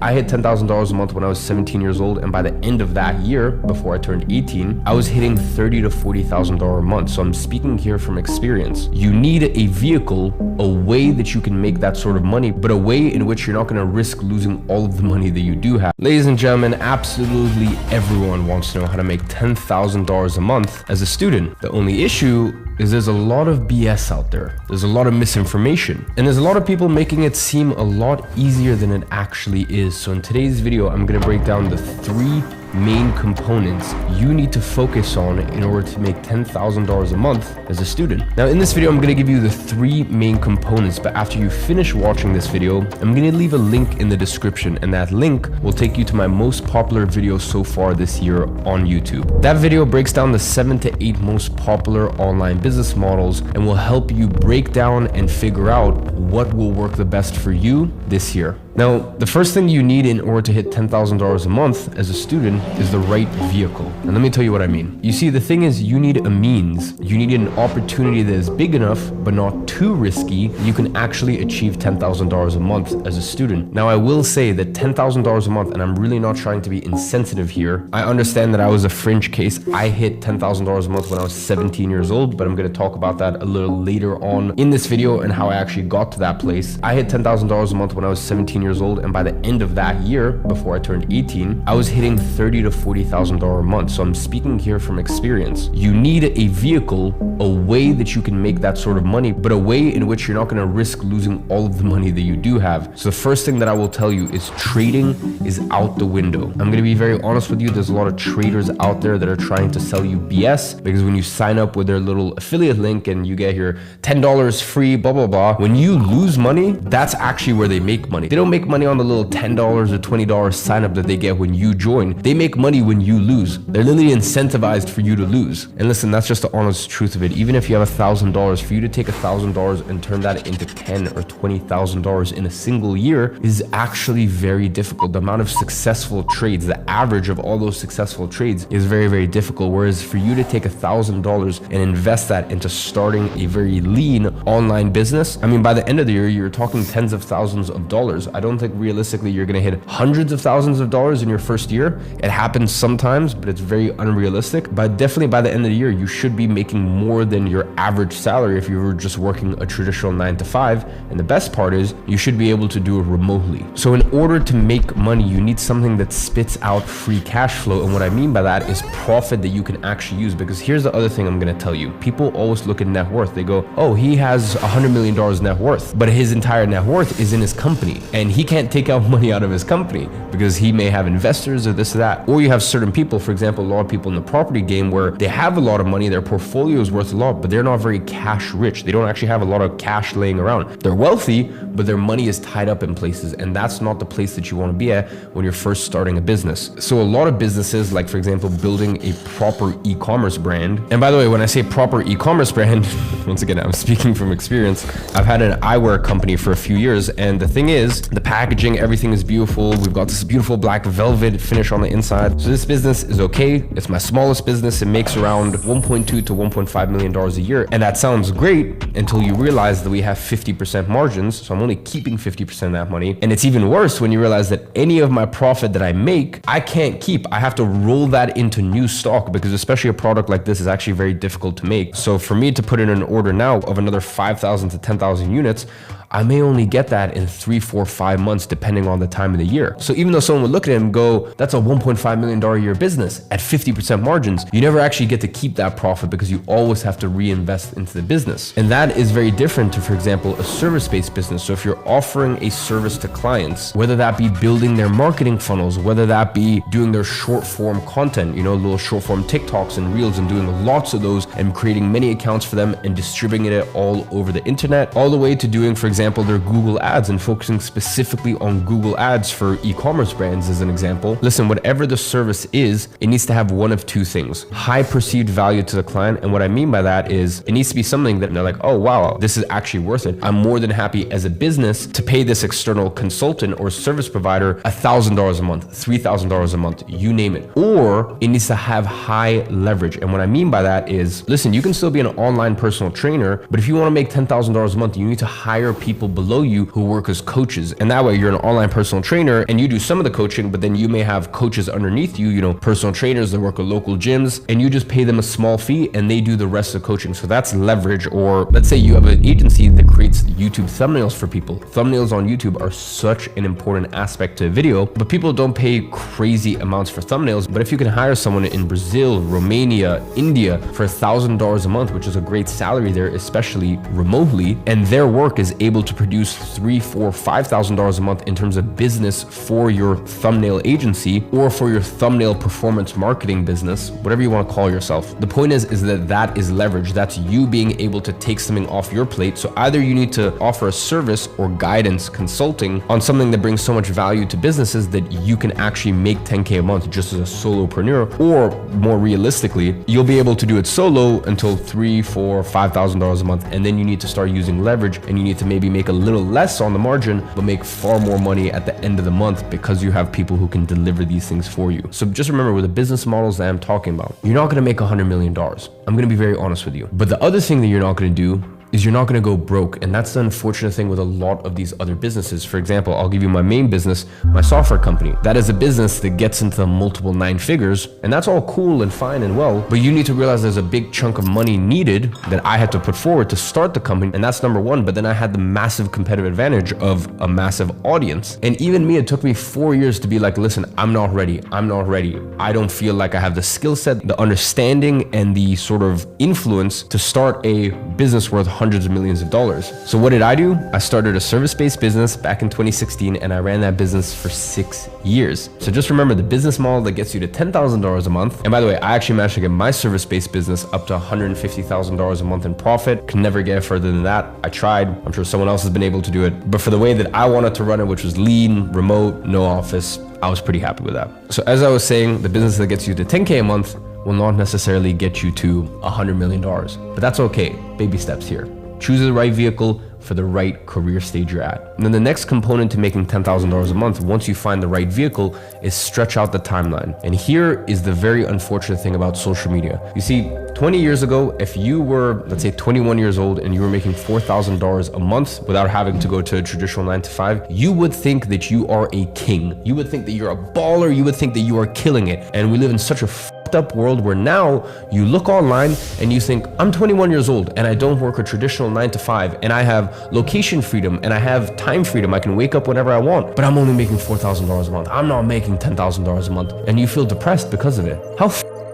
I hit $10,000 a month when I was 17 years old, and by the end of that year, before I turned 18, I was hitting $30,000 to $40,000 a month. So I'm speaking here from experience. You need a vehicle, a way that you can make that sort of money, but a way in which you're not going to risk losing all of the money that you do have. Ladies and gentlemen, absolutely everyone wants to know how to make $10,000 a month as a student. The only issue is there's a lot of BS out there. There's a lot of misinformation, and there's a lot of people making it seem a lot easier than it actually is. So in today's video, I'm going to break down the 3 main components you need to focus on in order to make $10,000 a month as a student. Now in this video, I'm going to give you the 3 main components, but after you finish watching this video, I'm going to leave a link in the description, and that link will take you to my most popular video so far this year on YouTube. That video breaks down the 7 to 8 most popular online business models and will help you break down and figure out what will work the best for you this year. Now, the first thing you need in order to hit $10,000 a month as a student is the right vehicle. And let me tell you what I mean. You see, the thing is, you need a means. You need an opportunity that is big enough, but not too risky, you can actually achieve $10,000 a month as a student. Now, I will say that $10,000 a month, and I'm really not trying to be insensitive here. I understand that I was a fringe case. I hit $10,000 a month when I was 17 years old, but I'm going to talk about that a little later on in this video and how I actually got to that place. I hit $10,000 a month when I was 17 years old, and by the end of that year, before I turned 18, I was hitting $30,000 to $40,000 a month. So I'm speaking here from experience. You need a vehicle, a way that you can make that sort of money, but a way in which you're not going to risk losing all of the money that you do have. So the first thing that I will tell you is trading is out the window. I'm going to be very honest with you. There's a lot of traders out there that are trying to sell you BS, because when you sign up with their little affiliate link and you get here $10 free, blah, blah, blah, when you lose money, that's actually where they make money. They don't make money on the little $10 or $20 sign up that they get when you join. They make money when you lose. They're literally incentivized for you to lose. And listen, that's just the honest truth of it. Even if you have $1,000, for you to take $1,000 and turn that into $10,000 or $20,000 in a single year is actually very difficult. The amount of successful trades, the average of all those successful trades is very, very difficult. Whereas for you to take $1,000 and invest that into starting a very lean online business, I mean, by the end of the year, you're talking tens of thousands of dollars. I don't think realistically you're going to hit hundreds of thousands of dollars in your first year. It happens sometimes, but it's very unrealistic. But definitely by the end of the year, you should be making more than your average salary if you were just working a traditional 9 to 5. And the best part is you should be able to do it remotely. So in order to make money, you need something that spits out free cash flow. And what I mean by that is profit that you can actually use. Because here's the other thing I'm going to tell you. People always look at net worth. They go, oh, he has $100 million net worth, but his entire net worth is in his company, and he can't take out money out of his company because he may have investors or this or that. Or you have certain people, for example, a lot of people in the property game where they have a lot of money, their portfolio is worth a lot, but they're not very cash rich. They don't actually have a lot of cash laying around. They're wealthy, but their money is tied up in places, and that's not the place that you want to be at when you're first starting a business. So a lot of businesses, like for example, building a proper e-commerce brand. And by the way, when I say proper e-commerce brand, once again, I'm speaking from experience. I've had an eyewear company for a few years, and the thing is, the packaging, everything is beautiful. We've got this beautiful black velvet finish on the inside. So this business is okay. It's my smallest business. It makes around $1.2 to $1.5 million a year. And that sounds great until you realize that we have 50% margins. So I'm only keeping 50% of that money. And it's even worse when you realize that any of my profit that I make, I can't keep. I have to roll that into new stock, because especially a product like this is actually very difficult to make. So for me to put in an order now of another 5,000 to 10,000 units, I may only get that in 3, 4, 5 months, depending on the time of the year. So even though someone would look at him and go, that's a $1.5 million a year business at 50% margins, you never actually get to keep that profit because you always have to reinvest into the business. And that is very different to, for example, a service-based business. So if you're offering a service to clients, whether that be building their marketing funnels, whether that be doing their short form content, you know, little short form TikToks and Reels, and doing lots of those and creating many accounts for them and distributing it all over the internet, all the way to doing, for example, their Google ads and focusing specifically on Google ads for e-commerce brands as an example. Listen, whatever the service is, it needs to have one of two things: high perceived value to the client. And what I mean by that is it needs to be something that they're like, oh wow, this is actually worth it. I'm more than happy as a business to pay this external consultant or service provider $1,000 a month, $3,000 a month, you name it. Or it needs to have high leverage. And what I mean by that is, listen, you can still be an online personal trainer, but if you want to make $10,000 a month, you need to hire people people below you who work as coaches. And that way you're an online personal trainer and you do some of the coaching, but then you may have coaches underneath you, personal trainers that work at local gyms, and you just pay them a small fee and they do the rest of the coaching. So that's leverage. Or let's say you have an agency that creates YouTube thumbnails for people. Thumbnails on YouTube are such an important aspect to a video, but people don't pay crazy amounts for thumbnails. But if you can hire someone in Brazil, Romania, India for $1,000 a month, which is a great salary there, especially remotely, and their work is able to produce $3,000, $4,000, $5,000 a month in terms of business for your thumbnail agency or for your thumbnail performance marketing business, whatever you want to call yourself. The point is that is leverage. That's you being able to take something off your plate. So either you need to offer a service or guidance consulting on something that brings so much value to businesses that you can actually make 10K a month just as a solopreneur, or more realistically, you'll be able to do it solo until $3,000, $4,000, $5,000 a month. And then you need to start using leverage and you need to maybe make a little less on the margin, but make far more money at the end of the month because you have people who can deliver these things for you. So just remember, with the business models that I'm talking about, you're not going to make $100 million. I'm going to be very honest with you. But the other thing that you're not going to do is you're not going to go broke. And that's the unfortunate thing with a lot of these other businesses. For example, I'll give you my main business, my software company. That is a business that gets into the multiple 9 figures, and that's all cool and fine and well, but you need to realize there's a big chunk of money needed that I had to put forward to start the company. And that's number one. But then I had the massive competitive advantage of a massive audience. And even me, it took me 4 years to be like, listen, I'm not ready. I don't feel like I have the skill set, the understanding, and the sort of influence to start a business worth hundreds of millions of dollars. So what did I do? I started a service-based business back in 2016, and I ran that business for 6 years. So just remember, the business model that gets you to $10,000 a month. And by the way, I actually managed to get my service-based business up to $150,000 a month in profit. Can never get further than that. I tried. I'm sure someone else has been able to do it. But for the way that I wanted to run it, which was lean, remote, no office, I was pretty happy with that. So as I was saying, the business that gets you to 10K a month will not necessarily get you to $100 million, but that's okay. Baby steps here. Choose the right vehicle for the right career stage you're at. And then the next component to making $10,000 a month, once you find the right vehicle, is stretch out the timeline. And here is the very unfortunate thing about social media. You see, 20 years ago, if you were, let's say 21 years old and you were making $4,000 a month without having to go to a traditional 9-to-5, you would think that you are a king. You would think that you're a baller. You would think that you are killing it. And we live in such a up world where now you look online and you think, I'm 21 years old and I don't work a traditional 9-to-5 and I have location freedom and I have time freedom. I can wake up whenever I want, but I'm only making $4,000 a month. I'm not making $10,000 a month. And you feel depressed because of it. How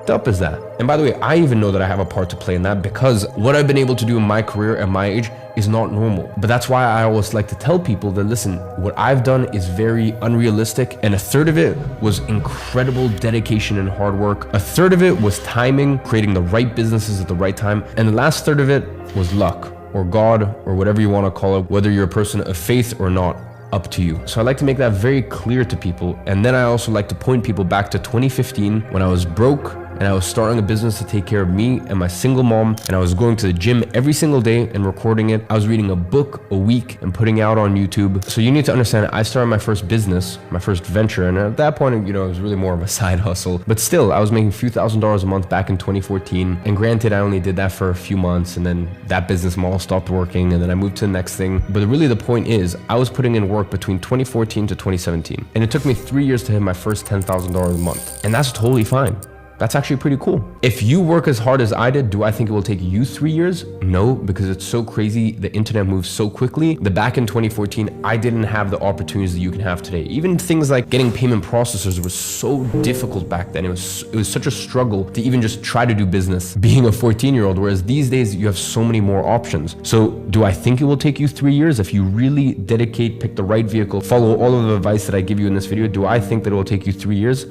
up is that? And by the way, I even know that I have a part to play in that, because what I've been able to do in my career at my age is not normal. But that's why I always like to tell people that, listen, what I've done is very unrealistic, and a third of it was incredible dedication and hard work. A third of it was timing, creating the right businesses at the right time, and the last third of it was luck, or God, or whatever you want to call it, whether you're a person of faith or not. Up to you. So I like to make that very clear to people. And then I also like to point people back to 2015 when I was broke and I was starting a business to take care of me and my single mom, and I was going to the gym every single day and recording it. I was reading a book a week and putting it out on YouTube. So you need to understand, I started my first business, my first venture, and at that point, it was really more of a side hustle. But still, I was making a few $1,000s a month back in 2014. And granted, I only did that for a few months, and then that business model stopped working, and then I moved to the next thing. But really the point is, I was putting in work between 2014 to 2017. And it took me 3 years to hit my first $10,000 a month. And that's totally fine. That's actually pretty cool. If you work as hard as I did, do I think it will take you 3 years? No, because it's so crazy. The internet moves so quickly that back in 2014, I didn't have the opportunities that you can have today. Even things like getting payment processors was so difficult back then. It was such a struggle to even just try to do business being a 14-year-old, whereas these days you have so many more options. So do I think it will take you 3 years? If you really dedicate, pick the right vehicle, follow all of the advice that I give you in this video, do I think that it will take you 3 years?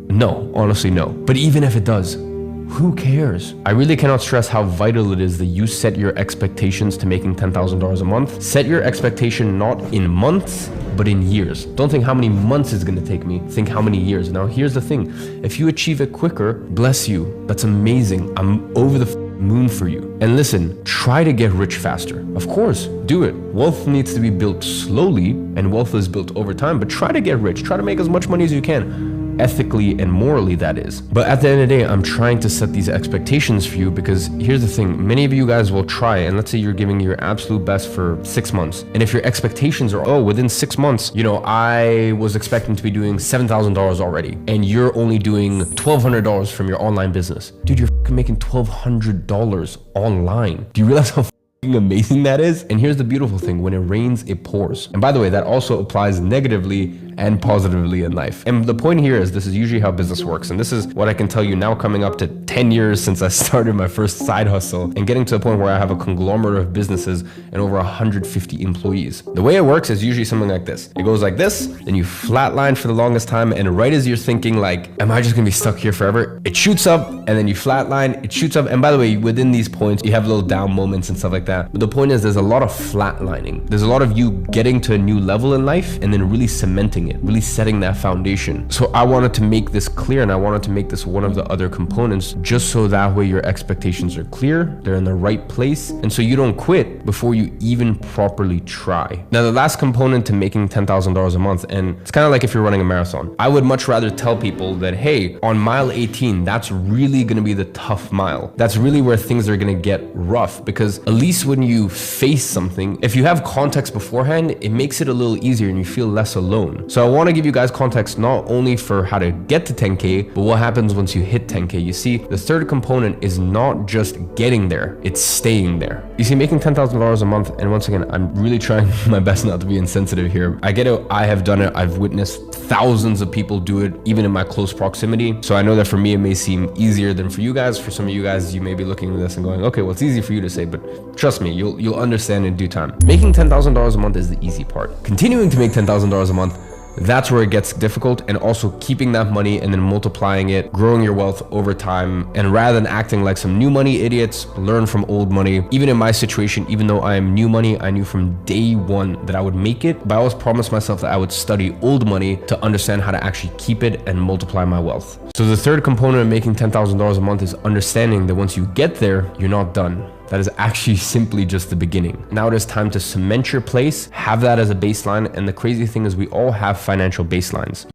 No, honestly, no. But even if it does, who cares? I really cannot stress how vital it is that you set your expectations to making $10,000 a month. Set your expectation not in months, but in years. Don't think how many months it's going to take me. Think how many years. Now, here's the thing. If you achieve it quicker, bless you. That's amazing. I'm over the moon for you. And listen, try to get rich faster. Of course, do it. Wealth needs to be built slowly, and wealth is built over time, but try to get rich. Try to make as much money as you can. ethically and morally that is. But at the end of the day, I'm trying to set these expectations for you, because here's the thing, many of you guys will try, and let's say you're giving your absolute best for 6 months. And if your expectations are, oh, within 6 months, you know, I was expecting to be doing $7,000 already, and you're only doing $1,200 from your online business. Dude, you're making $1,200 online. Do you realize how amazing that is? And here's the beautiful thing, when it rains, it pours. And by the way, that also applies negatively and positively in life. And the point here is, this is usually how business works. And this is what I can tell you now, coming up to 10 years since I started my first side hustle and getting to a point where I have a conglomerate of businesses and over 150 employees. The way it works is usually something like this. It goes like this, then you flatline for the longest time, and right as you're thinking like, am I just gonna be stuck here forever? It shoots up, and then you flatline, it shoots up. And by the way, within these points, you have little down moments and stuff like that. But the point is, there's a lot of flatlining. There's a lot of you getting to a new level in life and then really cementing it, really setting that foundation. So I wanted to make this clear, and I wanted to make this one of the other components, just so that way your expectations are clear, they're in the right place, and so you don't quit before you even properly try. Now, the last component to making $10,000 a month, and it's kind of like if you're running a marathon, I would much rather tell people that, hey, on mile 18, that's really gonna be the tough mile. That's really where things are gonna get rough, because at least when you face something, if you have context beforehand, it makes it a little easier and you feel less alone. So I want to give you guys context not only for how to get to 10K, but what happens once you hit 10K. You see, the third component is not just getting there, it's staying there. You see, making $10,000 a month, and once again, I'm really trying my best not to be insensitive here. I get it, I have done it, I've witnessed thousands of people do it, even in my close proximity. So I know that for me, it may seem easier than for you guys. For some of you guys, you may be looking at this and going, okay, well, it's easy for you to say, but trust me, you'll understand in due time. Making $10,000 a month is the easy part. Continuing to make $10,000 a month, that's where it gets difficult, and also keeping that money and then multiplying it, growing your wealth over time. And rather than acting like some new money idiots, learn from old money. Even in my situation, even though I am new money, I knew from day one that I would make it, but I always promised myself that I would study old money to understand how to actually keep it and multiply my wealth. So the third component of making $10,000 a month is understanding that once you get there, you're not done. That is actually simply just the beginning. Now it is time to cement your place, have that as a baseline. And the crazy thing is, we all have financial baselines.